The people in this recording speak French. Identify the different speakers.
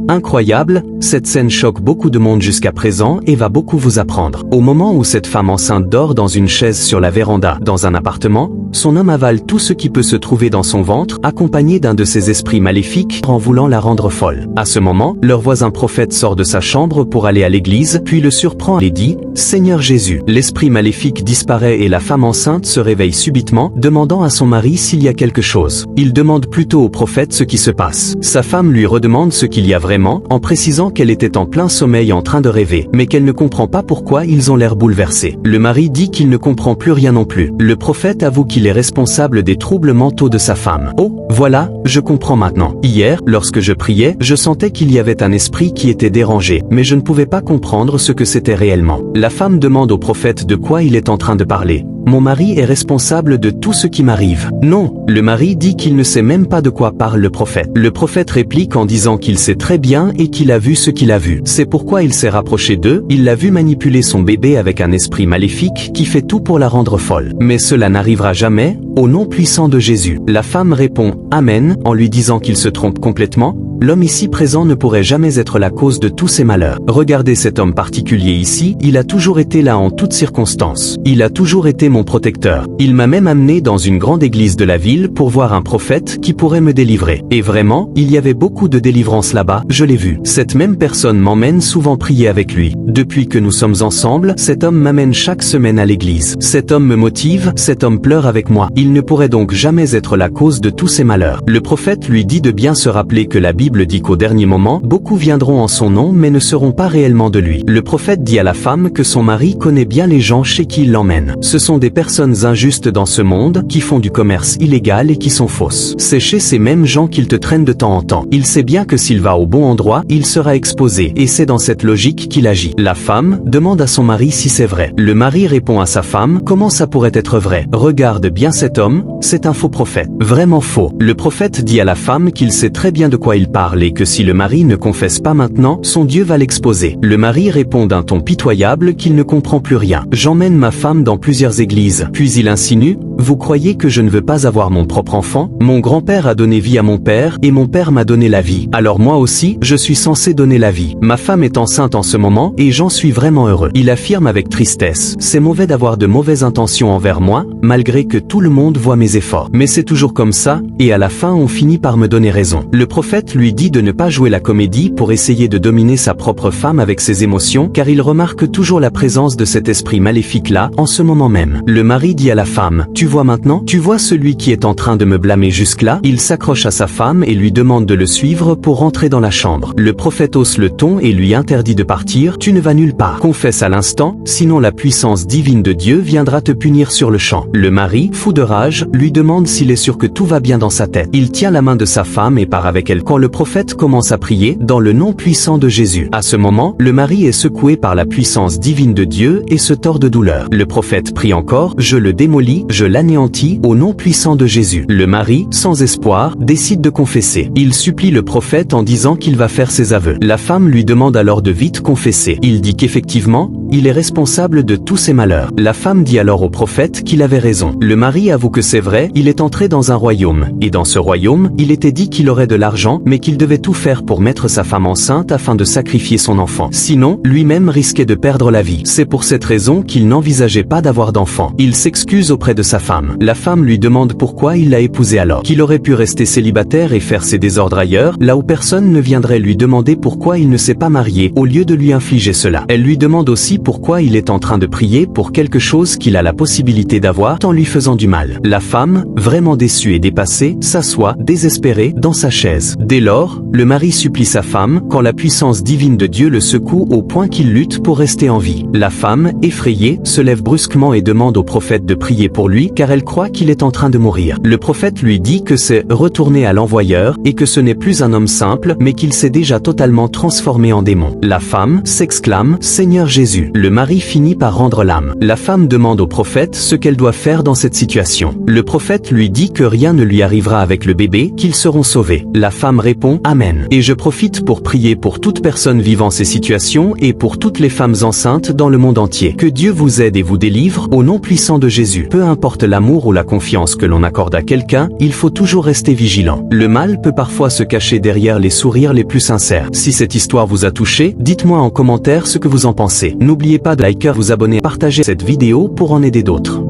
Speaker 1: Incroyable, cette scène choque beaucoup de monde jusqu'à présent et va beaucoup vous apprendre. Au moment où cette femme enceinte dort dans une chaise sur la véranda dans un appartement, son homme avale tout ce qui peut se trouver dans son ventre, accompagné d'un de ses esprits maléfiques en voulant la rendre folle. À ce moment, leur voisin prophète sort de sa chambre pour aller à l'église, puis le surprend et dit « Seigneur Jésus ». L'esprit maléfique disparaît et la femme enceinte se réveille subitement, demandant à son mari s'il y a quelque chose. Il demande plutôt au prophète ce qui se passe. Sa femme lui redemande ce qu'il y a vraiment, en précisant qu'elle était en plein sommeil en train de rêver, mais qu'elle ne comprend pas pourquoi ils ont l'air bouleversés. Le mari dit qu'il ne comprend plus rien non plus. Le prophète avoue qu'il est responsable des troubles mentaux de sa femme. Oh, voilà, je comprends maintenant. Hier, lorsque je priais, je sentais qu'il y avait un esprit qui était dérangé, mais je ne pouvais pas comprendre ce que c'était réellement. La femme demande au prophète de quoi il est en train de parler. Mon mari est responsable de tout ce qui m'arrive. Non, le mari dit qu'il ne sait même pas de quoi parle le prophète. Le prophète réplique en disant qu'il sait très bien et qu'il a vu ce qu'il a vu. C'est pourquoi il s'est rapproché d'eux, il l'a vu manipuler son bébé avec un esprit maléfique qui fait tout pour la rendre folle. Mais cela n'arrivera jamais, au nom puissant de Jésus. La femme répond « Amen » en lui disant qu'il se trompe complètement. L'homme ici présent ne pourrait jamais être la cause de tous ces malheurs. Regardez cet homme particulier ici, il a toujours été là en toutes circonstances. Il a toujours été mon protecteur. Il m'a même amené dans une grande église de la ville pour voir un prophète qui pourrait me délivrer. Et vraiment, il y avait beaucoup de délivrance là-bas, je l'ai vu. Cette même personne m'emmène souvent prier avec lui. Depuis que nous sommes ensemble, cet homme m'amène chaque semaine à l'église. Cet homme me motive, cet homme pleure avec moi. Il ne pourrait donc jamais être la cause de tous ces malheurs. Le prophète lui dit de bien se rappeler que la Bible dit qu'au dernier moment, beaucoup viendront en son nom mais ne seront pas réellement de lui. Le prophète dit à la femme que son mari connaît bien les gens chez qui il l'emmène. Ce sont des personnes injustes dans ce monde, qui font du commerce illégal et qui sont fausses. C'est chez ces mêmes gens qu'il te traîne de temps en temps. Il sait bien que s'il va au bon endroit, il sera exposé, et c'est dans cette logique qu'il agit. La femme demande à son mari si c'est vrai. Le mari répond à sa femme, comment ça pourrait être vrai? Regarde bien cet homme, c'est un faux prophète. Vraiment faux. Le prophète dit à la femme qu'il sait très bien de quoi il parle et que si le mari ne confesse pas maintenant, son Dieu va l'exposer. Le mari répond d'un ton pitoyable qu'il ne comprend plus rien. J'emmène ma femme dans plusieurs églises. Puis il insinue, vous croyez que je ne veux pas avoir mon propre enfant? Mon grand-père a donné vie à mon père et mon père m'a donné la vie. Alors moi aussi, je suis censé donner la vie. Ma femme est enceinte en ce moment et j'en suis vraiment heureux. Il affirme avec tristesse, c'est mauvais d'avoir de mauvaises intentions envers moi, malgré que tout le monde voit mes efforts. Mais c'est toujours comme ça, et à la fin on finit par me donner raison. Le prophète lui dit de ne pas jouer la comédie pour essayer de dominer sa propre femme avec ses émotions, car il remarque toujours la présence de cet esprit maléfique-là en ce moment même. Le mari dit à la femme, tu vois maintenant, tu vois celui qui est en train de me blâmer jusque-là? Il s'accroche à sa femme et lui demande de le suivre pour rentrer dans la chambre. Le prophète hausse le ton et lui interdit de partir, tu ne vas nulle part. Confesse à l'instant, sinon la puissance divine de Dieu viendra te punir sur le champ. Le mari, fou de rage, lui demande s'il est sûr que tout va bien dans sa tête. Il tient la main de sa femme et part avec elle quand le prophète commence à prier dans le nom puissant de Jésus. À ce moment, le mari est secoué par la puissance divine de Dieu et se tord de douleur. Le prophète prie encore, je le démolis, je l'anéantis au nom puissant de Jésus. Le mari, sans espoir, décide de confesser. Il supplie le prophète en disant qu'il va faire ses aveux. La femme lui demande alors de vite confesser. Il dit qu'effectivement, il est responsable de tous ses malheurs. La femme dit alors au prophète qu'il avait raison. Le mari avoue que c'est vrai, il est entré dans un royaume. Et dans ce royaume, il était dit qu'il aurait de l'argent, mais qu'il devait tout faire pour mettre sa femme enceinte afin de sacrifier son enfant. Sinon, lui-même risquait de perdre la vie. C'est pour cette raison qu'il n'envisageait pas d'avoir d'enfant. Il s'excuse auprès de sa femme. La femme lui demande pourquoi il l'a épousée alors. Qu'il aurait pu rester célibataire et faire ses désordres ailleurs, là où personne ne viendrait lui demander pourquoi il ne s'est pas marié, au lieu de lui infliger cela. Elle lui demande aussi pourquoi il est en train de prier pour quelque chose qu'il a la possibilité d'avoir en lui faisant du mal. La femme, vraiment déçue et dépassée, s'assoit, désespérée, dans sa chaise. Dès lors, le mari supplie sa femme, quand la puissance divine de Dieu le secoue au point qu'il lutte pour rester en vie. La femme, effrayée, se lève brusquement et demande au prophète de prier pour lui car elle croit qu'il est en train de mourir. Le prophète lui dit que c'est retourné à l'envoyeur et que ce n'est plus un homme simple mais qu'il s'est déjà totalement transformé en démon. La femme s'exclame « Seigneur Jésus ». Le mari finit par rendre l'âme. La femme demande au prophète ce qu'elle doit faire dans cette situation. Le prophète lui dit que rien ne lui arrivera avec le bébé, qu'ils seront sauvés. La femme répond réponds Amen. Et je profite pour prier pour toute personne vivant ces situations et pour toutes les femmes enceintes dans le monde entier. Que Dieu vous aide et vous délivre au nom puissant de Jésus. Peu importe l'amour ou la confiance que l'on accorde à quelqu'un, il faut toujours rester vigilant. Le mal peut parfois se cacher derrière les sourires les plus sincères. Si cette histoire vous a touché, dites-moi en commentaire ce que vous en pensez. N'oubliez pas de liker, vous abonner, partager cette vidéo pour en aider d'autres.